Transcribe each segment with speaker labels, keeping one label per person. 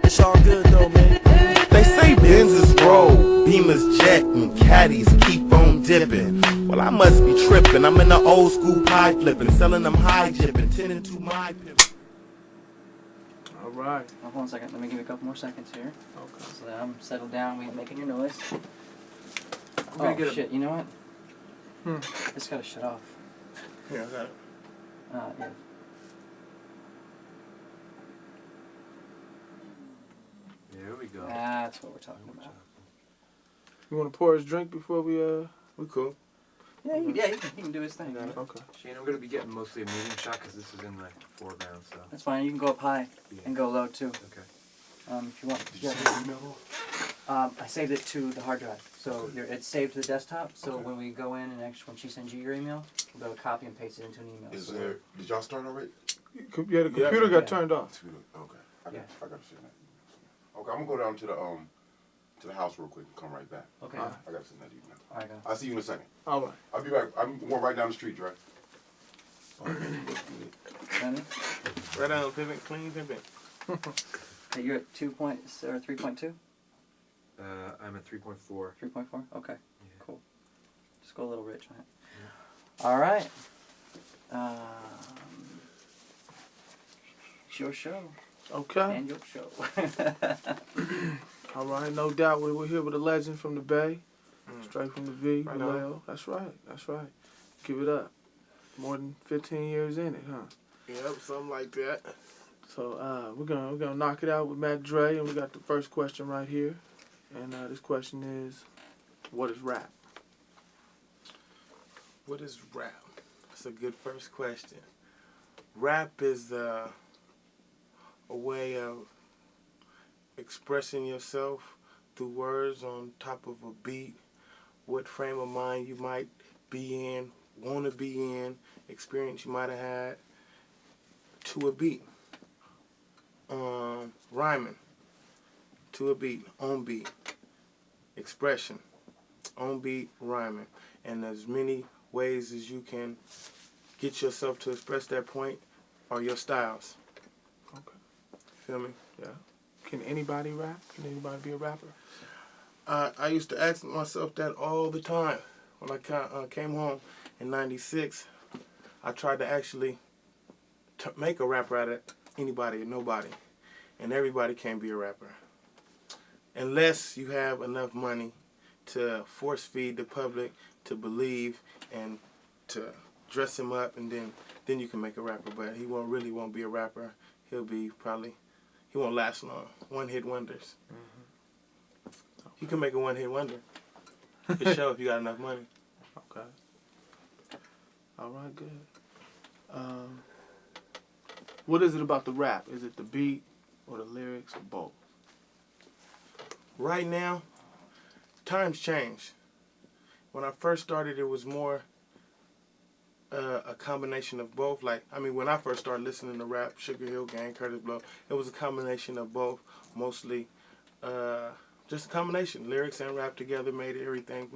Speaker 1: It's all good though, man.
Speaker 2: They say Benzes roll, Beamers jet, and caddies keep on dipping. Well, I must be tripping. I'm in the old school pie flipping, selling them high jipping, tending to my pimping.
Speaker 3: All right.
Speaker 4: Hold on a second. Let me give you a couple more seconds here.
Speaker 3: Okay.
Speaker 4: So that I'm settled down. We ain't making your noise.
Speaker 3: gonna
Speaker 4: Oh
Speaker 3: get
Speaker 4: shit! You know what?
Speaker 3: Hmm.
Speaker 4: It's gotta shut off.
Speaker 3: Yeah, I got it.
Speaker 4: Yeah.
Speaker 5: There we go.
Speaker 4: That's what we're talking about.
Speaker 3: You want to pour his drink before we cool?
Speaker 4: Yeah, he can do his thing.
Speaker 3: Got it. Okay.
Speaker 5: Shane, I'm gonna be getting mostly a medium shot because this is in the foreground, so.
Speaker 4: That's fine. You can go up high and go low too.
Speaker 5: Okay.
Speaker 4: If you want.
Speaker 5: Did you
Speaker 4: Yeah.
Speaker 5: send an email?
Speaker 4: I saved it to the hard drive, so it's saved to the desktop. So
Speaker 5: Okay.
Speaker 4: when we go in and actually when she sends you your email, we'll be able to copy and paste it into an email.
Speaker 6: Is there? Did y'all start already?
Speaker 3: Yeah, the computer got turned off.
Speaker 6: Okay. I
Speaker 4: Yeah.
Speaker 6: got to see that. Okay, I'm gonna go down to the house real quick and come right back.
Speaker 4: Okay.
Speaker 6: I gotta send that email.
Speaker 4: All right, go.
Speaker 6: I'll see you in a second.
Speaker 3: All right.
Speaker 6: I'll be back. I'm going right down the street, Dre.
Speaker 4: Ready?
Speaker 3: Right down, pivot, clean, pivot.
Speaker 4: Okay, you're at 2 point or 3.2?
Speaker 5: I'm at 3.4.
Speaker 4: 3.4? Okay,
Speaker 5: Yeah.
Speaker 4: cool. Just go a little rich on it. All right. It's your show.
Speaker 3: Okay.
Speaker 4: And your show.
Speaker 3: All right. No doubt we're here with a legend from the Bay. Straight from the V,
Speaker 1: Right
Speaker 3: Vallejo. That's right. That's right. Give it up. More than 15 years in it, huh?
Speaker 1: Yep, something like that.
Speaker 3: So we're gonna knock it out with Matt Dre, and we got the first question right here. And this question is, what is rap?
Speaker 1: What is rap? That's a good first question. Rap is a way of expressing yourself through words on top of a beat. What frame of mind you might be in, want to be in, experience you might have had to a beat. Rhyming to a beat, on beat. Expression, on beat, rhyming. And as many ways as you can get yourself to express that point are your styles.
Speaker 3: Okay.
Speaker 1: Feel me?
Speaker 3: Yeah. Can anybody rap? Can anybody be a rapper?
Speaker 1: I used to ask myself that all the time. When I came home in '96, I tried to actually make a rapper out of anybody or nobody. And everybody can't be a rapper. Unless you have enough money to force feed the public to believe and to dress him up, and then you can make a rapper. But he won't be a rapper. He won't last long. One-hit wonders. You can make a one-hit wonder. For sure, if you got enough money.
Speaker 3: Okay. All right, good. What is it about the rap? Is it the beat or the lyrics or both?
Speaker 1: Right now, times change. When I first started, it was more a combination of both. When I first started listening to rap, Sugar Hill Gang, Curtis Blow, it was a combination of both. Mostly, just a combination. Lyrics and rap together made everything.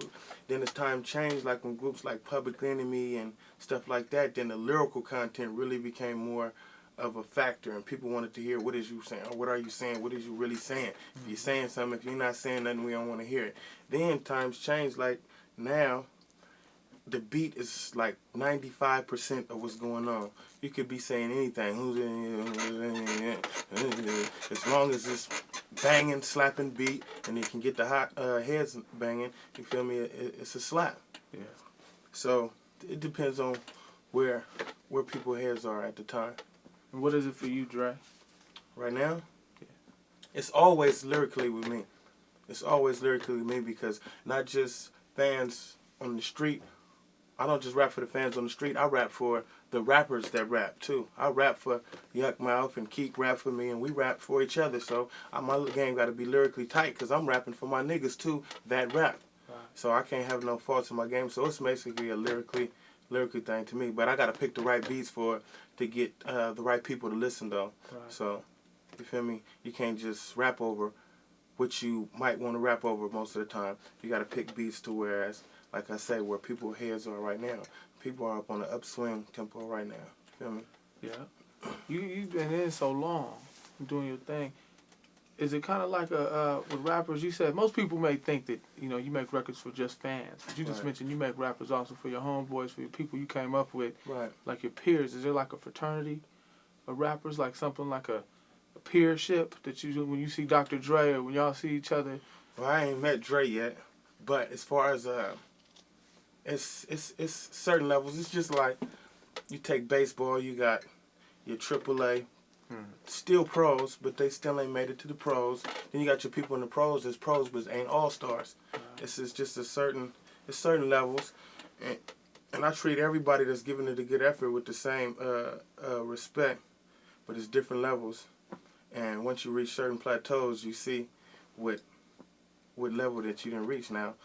Speaker 1: Then as time changed, like when groups like Public Enemy and stuff like that, then the lyrical content really became more of a factor, and people wanted to hear, what is you saying, or what are you saying, what is you really saying? If you're saying something, if you're not saying nothing, we don't want to hear it. Then times change, like now, the beat is like 95% of what's going on. You could be saying anything, as long as it's banging, slapping beat, and you can get the hot heads banging, you feel me, it's a slap.
Speaker 3: Yeah.
Speaker 1: So it depends on where people's heads are at the time.
Speaker 3: And what is it for you, Dre?
Speaker 1: Right now?
Speaker 3: Yeah.
Speaker 1: It's always lyrically with me. It's always lyrically with me because not just fans on the street. I don't just rap for the fans on the street. I rap for the rappers that rap, too. I rap for Yuck Mouth and Keek rap for me, and we rap for each other. So my game got to be lyrically tight because I'm rapping for my niggas, too, that rap.
Speaker 3: Right.
Speaker 1: So I can't have no faults in my game. So it's basically a lyrically thing to me. But I got to pick the right beats for it to get the right people to listen, though.
Speaker 3: Right.
Speaker 1: So, you feel me? You can't just rap over what you might want to rap over most of the time. You got to pick beats to whereas, like I say, where people's heads are right now. People are up on the upswing tempo right now. Feel me?
Speaker 3: Yeah. You've been in so long, doing your thing. is it kind of like with rappers? You said most people may think that you make records for just fans, but you just
Speaker 1: Right.
Speaker 3: mentioned you make rappers also for your homeboys, for your people you came up with,
Speaker 1: Right.
Speaker 3: like your peers. Is there like a fraternity of rappers, like something like a peership that you when you see Dr. Dre or when y'all see each other?
Speaker 1: Well, I ain't met Dre yet, but as far as it's certain levels. It's just like you take baseball. You got your AAA, still pros, but they still ain't made it to the pros. Then you got your people in the pros that's pros, but ain't all stars. This is just it's certain levels, and I treat everybody that's giving it a good effort with the same respect, but it's different levels. And once you reach certain plateaus, you see what level that you didn't reach. Now,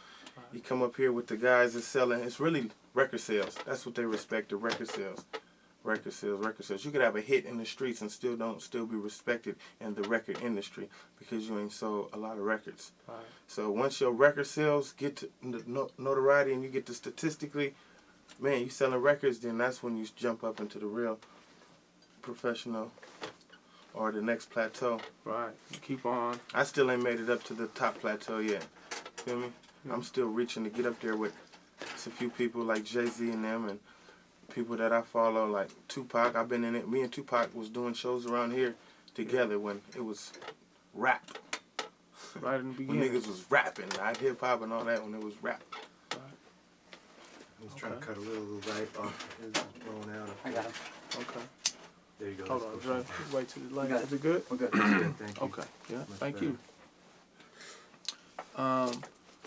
Speaker 1: you come up here with the guys that's selling. It's really record sales. That's what they respect, the record sales. Record sales. You could have a hit in the streets and still be respected in the record industry because you ain't sold a lot of records.
Speaker 3: Right.
Speaker 1: So once your record sales get to notoriety and you get to statistically, man, you selling records, then that's when you jump up into the real professional or the next plateau.
Speaker 3: Right. You keep on.
Speaker 1: I still ain't made it up to the top plateau yet. Feel me? I'm still reaching to get up there with a few people like Jay-Z and them and people that I follow like Tupac. I've been in it. Me and Tupac was doing shows around here together when it was rap.
Speaker 3: Right in the
Speaker 1: When
Speaker 3: beginning.
Speaker 1: niggas was rapping, not hip hop and all that when it was rap.
Speaker 5: He's trying to
Speaker 3: Okay.
Speaker 5: cut a little light off. His is blown out.
Speaker 4: I got him.
Speaker 3: Okay.
Speaker 5: There you go.
Speaker 3: Hold on,
Speaker 5: Let's
Speaker 3: Dre.
Speaker 5: push it.
Speaker 3: Wait till the light.
Speaker 4: got
Speaker 3: Is it good?
Speaker 4: We're good.
Speaker 5: That's good, thank you.
Speaker 3: Okay. Yeah.
Speaker 5: Much
Speaker 3: Thank
Speaker 5: better.
Speaker 3: you.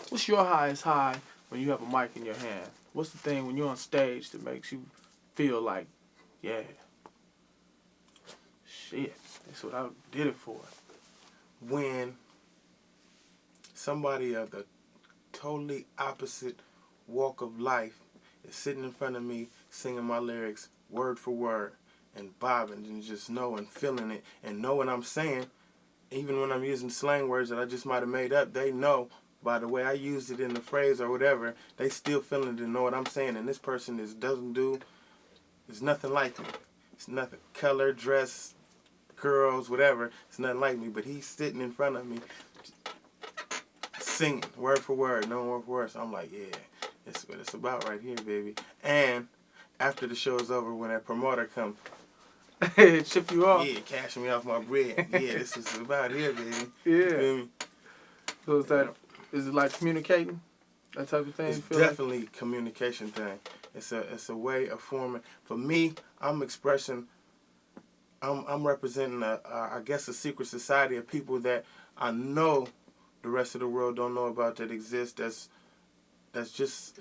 Speaker 3: What's your highest high when you have a mic in your hand? What's the thing when you're on stage that makes you feel like, yeah, shit, that's what I did it for?
Speaker 1: When somebody of the totally opposite walk of life is sitting in front of me singing my lyrics word for word and bobbing and just knowing, feeling it and know what I'm saying, even when I'm using slang words that I just might have made up, they know by the way I used it in the phrase or whatever, they still feeling it and know what I'm saying. And this person is nothing like me. It's nothing. Color, dress, girls, whatever. It's nothing like me. But he's sitting in front of me singing word for word, no word for word. So I'm like, yeah, it's what it's about right here, baby. And after the show is over, when that promoter comes,
Speaker 3: It ship you off?
Speaker 1: yeah, cashing me off my bread. Yeah, this is about here, baby.
Speaker 3: Yeah.
Speaker 1: You feel me?
Speaker 3: So is it like communicating? That type of thing?
Speaker 1: It's
Speaker 3: you feel like?
Speaker 1: definitely a communication thing. It's a way of forming. For me, I'm representing I guess a secret society of people that I know the rest of the world don't know about that exist. That's just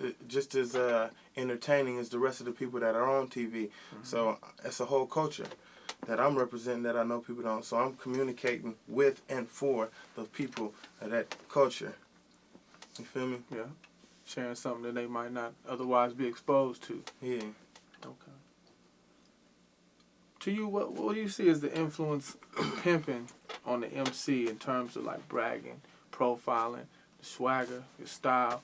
Speaker 1: as entertaining as the rest of the people that are on TV.
Speaker 3: Mm-hmm.
Speaker 1: So it's a whole culture that I'm representing that I know people don't. So I'm communicating with and for the people of that culture. You feel me?
Speaker 3: Yeah. Sharing something that they might not otherwise be exposed to.
Speaker 1: Yeah.
Speaker 3: Okay. To you, what do you see as the influence of pimping on the MC in terms of like bragging, profiling, the swagger, your style?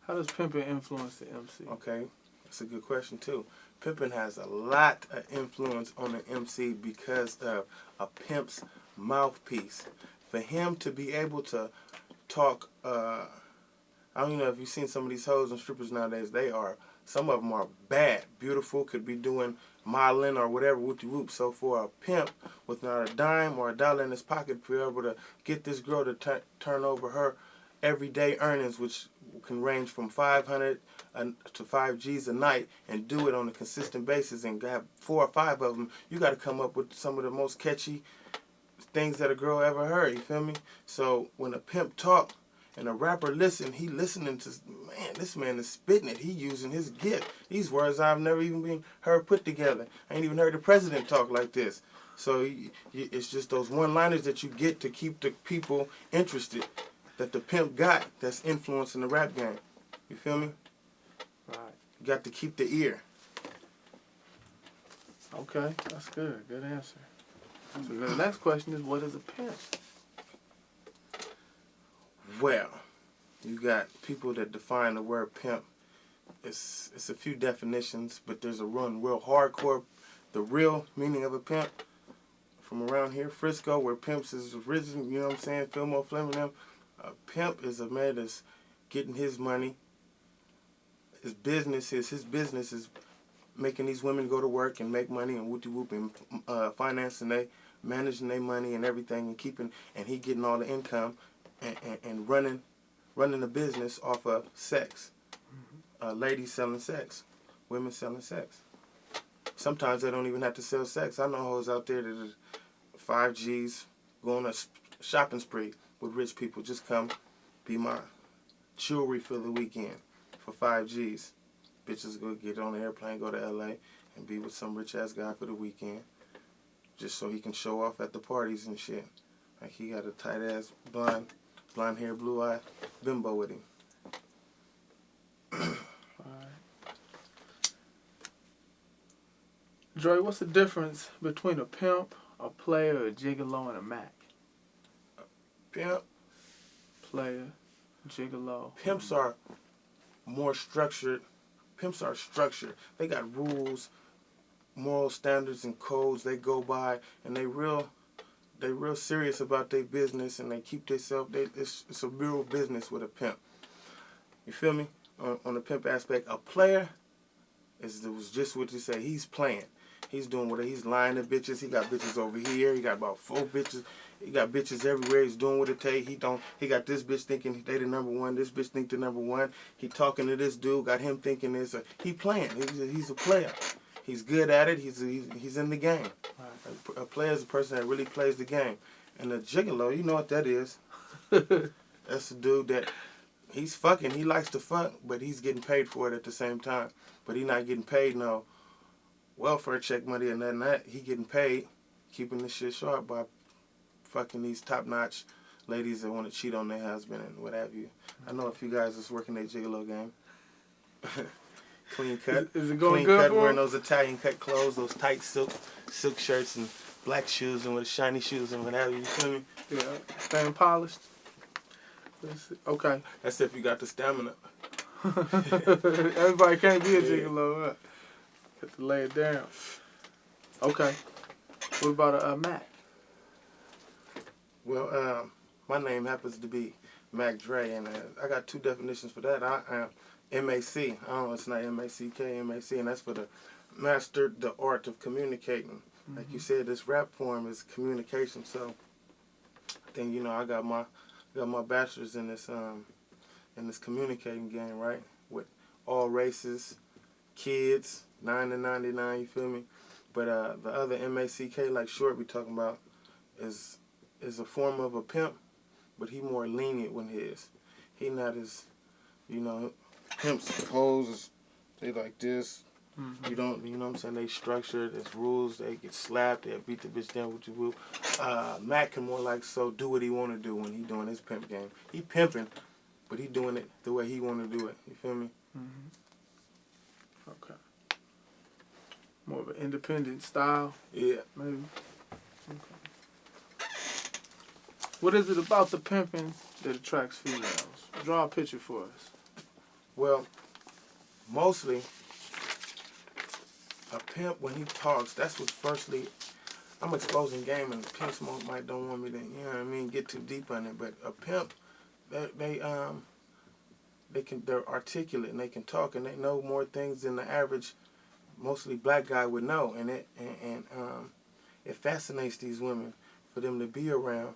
Speaker 3: How does pimping influence the MC?
Speaker 1: Okay, that's a good question too. Pimping has a lot of influence on the MC because of a pimp's mouthpiece. For him to be able to talk, I don't know if you've seen some of these hoes and strippers nowadays. Some of them are bad, beautiful, could be doing modeling or whatever, whoop-de-whoop. So for a pimp with not a dime or a dollar in his pocket, to be able to get this girl to turn over her everyday earnings, which can range from 500 to 5 G's a night, and do it on a consistent basis and have 4 or 5 of them, you got to come up with some of the most catchy things that a girl ever heard, you feel me? So when a pimp talk and a rapper listen, he listening to, man, this man is spitting it. He using his gift. These words I've never even been heard put together. I ain't even heard the president talk like this. So it's just those one-liners that you get to keep the people interested that the pimp got that's influencing the rap game. You feel me?
Speaker 3: Right.
Speaker 1: You got to keep the ear.
Speaker 3: Okay, that's good. Good answer. So the next question is, what is a pimp?
Speaker 1: Well, you got people that define the word pimp. It's a few definitions, but there's a real hardcore, the real meaning of a pimp. from around here, Frisco, where pimps is risen, you know what I'm saying, Fillmore, Fleming, them. A pimp is a man that's getting his money. His business is making these women go to work and make money and whoop and financing managing their money and everything and he getting all the income and running the business off of sex. Ladies selling sex, women selling sex. Sometimes they don't even have to sell sex. I know hoes out there that are 5 Gs going on a shopping spree with rich people. Just come be my jewelry for the weekend for 5 Gs. Bitches go get on an airplane, go to LA, and be with some rich ass guy for the weekend, just so he can show off at the parties and shit. Like he got a tight ass blonde hair, blue eye bimbo with him.
Speaker 3: Dre, what's the difference between a pimp, a player, a gigolo, and a Mac?
Speaker 1: Pimp.
Speaker 3: Player, gigolo.
Speaker 1: Pimps are more structured. Pimps are structured. They got rules, moral standards, and codes they go by, and they real serious about their business, and they keep themselves. It's a real business with a pimp. You feel me? On the pimp aspect, a player was just what you say. He's playing. He's doing what he's lying to bitches. He got bitches over here. He got about 4 bitches. He got bitches everywhere. He's doing what it take. He got this bitch thinking they the number one. This bitch think the number one. He talking to this dude. Got him thinking this. He playing. He's a player. He's good at it. He's in the game. Right. A player is a person that really plays the game. And a gigolo, you know what that is. That's a dude that he's fucking. He likes to fuck, but he's getting paid for it at the same time. But he not getting paid no welfare check money or nothing that. He getting paid, keeping this shit sharp by fucking these top-notch ladies that want to cheat on their husband and what have you. I know a few guys that's working their gigolo game. Clean cut.
Speaker 3: Is it going
Speaker 1: clean
Speaker 3: good
Speaker 1: cut,
Speaker 3: for
Speaker 1: wearing
Speaker 3: him?
Speaker 1: those Italian cut clothes, those tight silk shirts and black shoes and with shiny shoes and what have you. You feel me?
Speaker 3: Yeah, staying polished. Okay.
Speaker 1: That's if you got the stamina.
Speaker 3: Everybody can't be a gigolo, huh? Have to lay it down. Okay. What about a Mac?
Speaker 1: Well, my name happens to be Mac Dre, and I got 2 definitions for that. I am MAC. I don't know, it's not M-A-C-K, MAC, and that's for the mastered the art of communicating. Like you said, this rap form is communication. So I think, you know, I got my bachelor's in this communicating game, right? With all races, kids, 9 to 99, you feel me? But the other M-A-C-K, like Short we talking about, is a form of a pimp, but he more lenient when his. He not as, you know, pimps pose, they like this. You know what I'm saying? They structured, there's rules, they get slapped, they beat the bitch down with your whoop. Mac can more like do what he want to do when he doing his pimp game. He pimping, but he doing it the way he want to do it. You feel me?
Speaker 3: Okay. More of an independent style,
Speaker 1: Yeah.
Speaker 3: maybe. Okay. What is it about the pimping that attracts females? Draw a picture for us.
Speaker 1: Well, mostly, a pimp, when he talks, that's what firstly, I'm exposing game, and pimps might don't want me to, you know what I mean, get too deep on it, but a pimp, they're articulate, and they can talk, and they know more things than the average, mostly black guy would know, and it fascinates these women for them to be around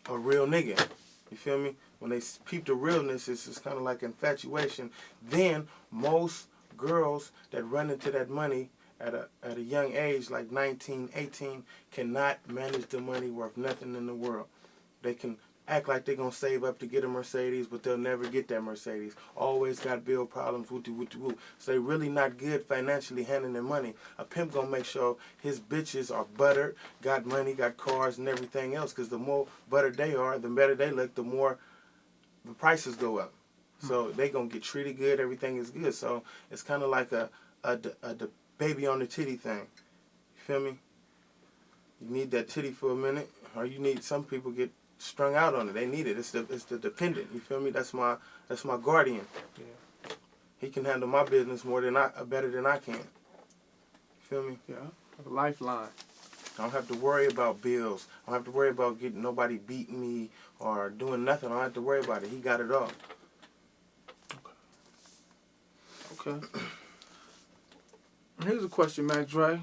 Speaker 1: a real nigga. You feel me? When they peep the realness, it's kind of like infatuation. Then most girls that run into that money at a young age, like 19, 18, cannot manage the money worth nothing in the world. They can act like they're going to save up to get a Mercedes, but they'll never get that Mercedes. Always got bill problems, woo-de-woo-de-woo. So they really not good financially handling their money. A pimp going to make sure his bitches are buttered, got money, got cars, and everything else, because the more buttered they are, the better they look, the more the prices go up. So they going to get treated good, everything is good. So it's kind of like a baby on the titty thing. You feel me? You need that titty for a minute, or you need, some people get strung out on it. They need it. It's the dependent. You feel me? That's my guardian.
Speaker 3: Yeah.
Speaker 1: He can handle my business better than I can. You feel me?
Speaker 3: Yeah. A lifeline.
Speaker 1: I don't have to worry about bills. I don't have to worry about getting nobody beating me or doing nothing. I don't have to worry about it. He got it all.
Speaker 3: Okay. Here's a question, Mac Dre.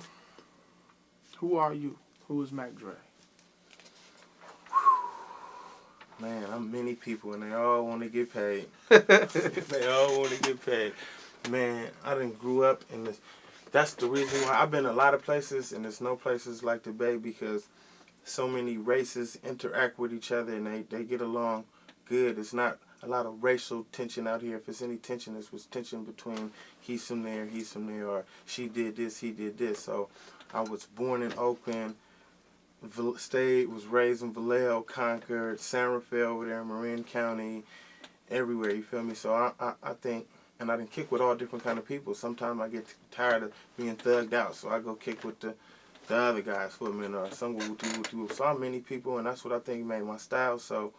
Speaker 3: Who are you? Who is Mac Dre?
Speaker 1: Man, I'm many people and they all want to get paid. They all want to get paid. Man, I done grew up in this. That's the reason why I've been a lot of places and there's no places like the Bay because so many races interact with each other and they get along good. It's not a lot of racial tension out here. If it's any tension, it's was tension between he's from there, or she did this, he did this. So I was born in Oakland, was raised in Vallejo, Concord, San Rafael over there in Marin County, everywhere, you feel me? So I think, and I done kick with all different kind of people. Sometimes I get tired of being thugged out, so I go kick with the other guys for a minute, or some woo-woo. So I'm many people, and that's what I think made my style so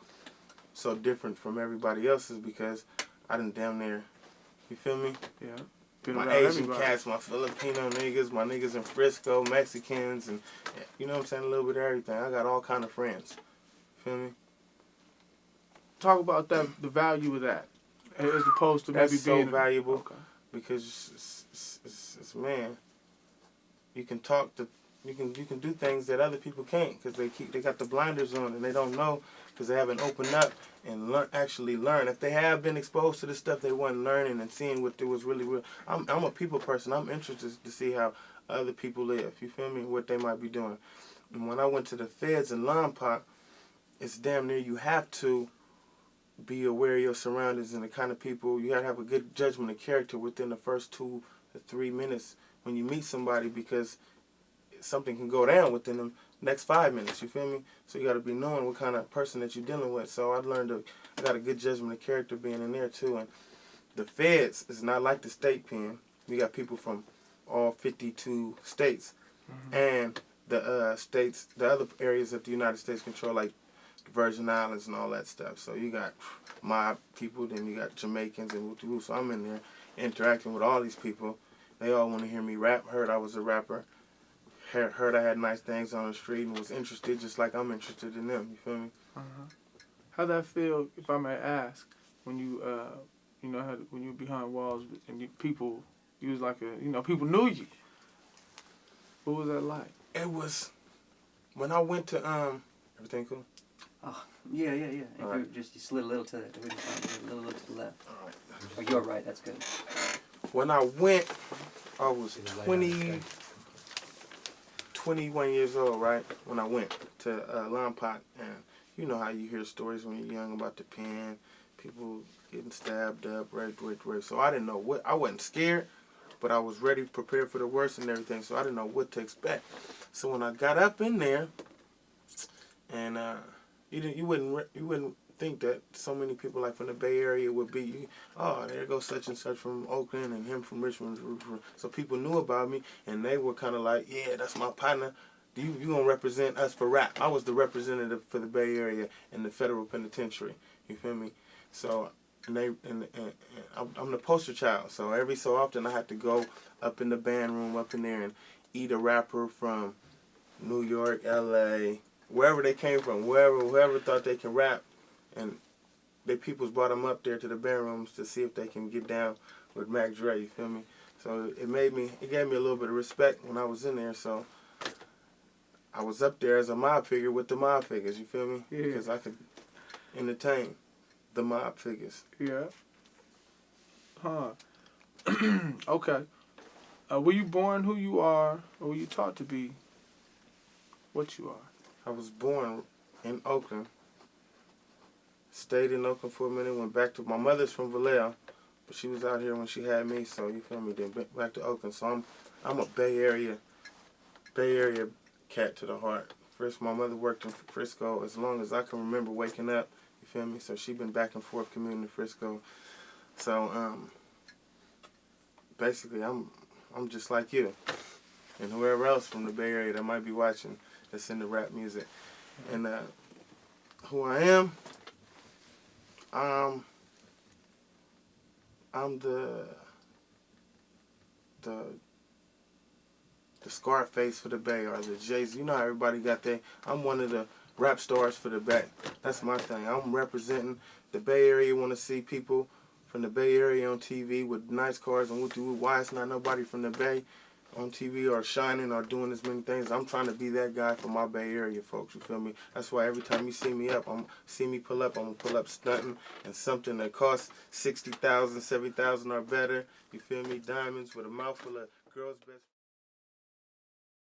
Speaker 1: different from everybody else's because I done damn near, you feel me?
Speaker 3: Yeah. Been
Speaker 1: My
Speaker 3: around
Speaker 1: Asian
Speaker 3: everybody.
Speaker 1: cats, my Filipino niggas, my niggas in Frisco, Mexicans, and you know what I'm saying, a little bit of everything. I got all kind of friends. Feel me?
Speaker 3: Talk about that, the value of that, as opposed to
Speaker 1: That's
Speaker 3: maybe
Speaker 1: so
Speaker 3: being
Speaker 1: valuable
Speaker 3: Okay.
Speaker 1: because it's man, you can talk to, you can do things that other people can't because they got the blinders on and they don't know because they haven't opened up and actually learn. If they have been exposed to this stuff, they weren't learning and seeing what it was really real. I'm a people person. I'm interested to see how other people live. You feel me? What they might be doing. And when I went to the feds in Lompoc, it's damn near you have to be aware of your surroundings and the kind of people. You have to have a good judgment of character within the first 2 to 3 minutes when you meet somebody because something can go down within the next 5 minutes, you feel me? So you got to be knowing what kind of person that you're dealing with. So I got a good judgment of character being in there too. And the feds is not like the state pen. We got people from all 52 states. And the states, the other areas that the United States control, like the Virgin Islands and all that stuff. So you got mob people, then you got Jamaicans and woo-woo. So I'm in there interacting with all these people. They all want to hear me rap. Heard I was a rapper. Heard I had nice things on the street and was interested just like I'm interested in them. You feel me?
Speaker 3: How'd that feel, if I may ask, when you, when you were behind walls and people, you was like people knew you. What was that like?
Speaker 1: It was when I went to everything cool?
Speaker 4: Oh, yeah. If
Speaker 1: Alright.
Speaker 4: you slid a little to the, a little to the left.
Speaker 1: Alright.
Speaker 4: Oh, you're right. That's good.
Speaker 1: When I went, I was 21 years old, right? When I went to Lompoc, and you know how you hear stories when you're young about the pen, people getting stabbed up, raped. So I didn't know what. I wasn't scared, but I was ready, prepared for the worst and everything. So I didn't know what to expect. So when I got up in there, and you wouldn't think that so many people like from the Bay Area would be, oh, there goes such and such from Oakland and him from Richmond. So people knew about me and they were kind of like, yeah, that's my partner. You gonna represent us for rap? I was the representative for the Bay Area in the federal penitentiary. You feel me? So and I'm the poster child. So every so often I have to go up in the band room up in there and eat a rapper from New York, L.A., wherever they came from, whoever thought they can rap. And they peoples brought them up there to the band rooms to see if they can get down with Mac Dre, you feel me? So it gave me a little bit of respect when I was in there. So I was up there as a mob figure with the mob figures, you feel me?
Speaker 3: Yeah.
Speaker 1: Because I could entertain the mob figures.
Speaker 3: Yeah. Okay. Were you born who you are, or were you taught to be what you are?
Speaker 1: I was born in Oakland. Stayed in Oakland for a minute, went back to, my mother's from Vallejo, but she was out here when she had me, so you feel me, then back to Oakland. So I'm a Bay Area cat to the heart. First, my mother worked in Frisco as long as I can remember waking up, you feel me? So she been back and forth commuting to Frisco. So, basically, I'm just like you and whoever else from the Bay Area that might be watching that's into rap music. And who I am, I'm the the Scarface for the Bay or the Jay-Z. You know how everybody got I'm one of the rap stars for the Bay. That's my thing. I'm representing the Bay Area. Want to see people from the Bay Area on TV with nice cars and why it's not nobody from the Bay on TV or shining or doing as many things. I'm trying to be that guy for my Bay Area folks, you feel me? That's why every time you see me up, I'm gonna pull up stunting and something that costs $60,000, $70,000 or better, you feel me? Diamonds with a mouthful of girls' best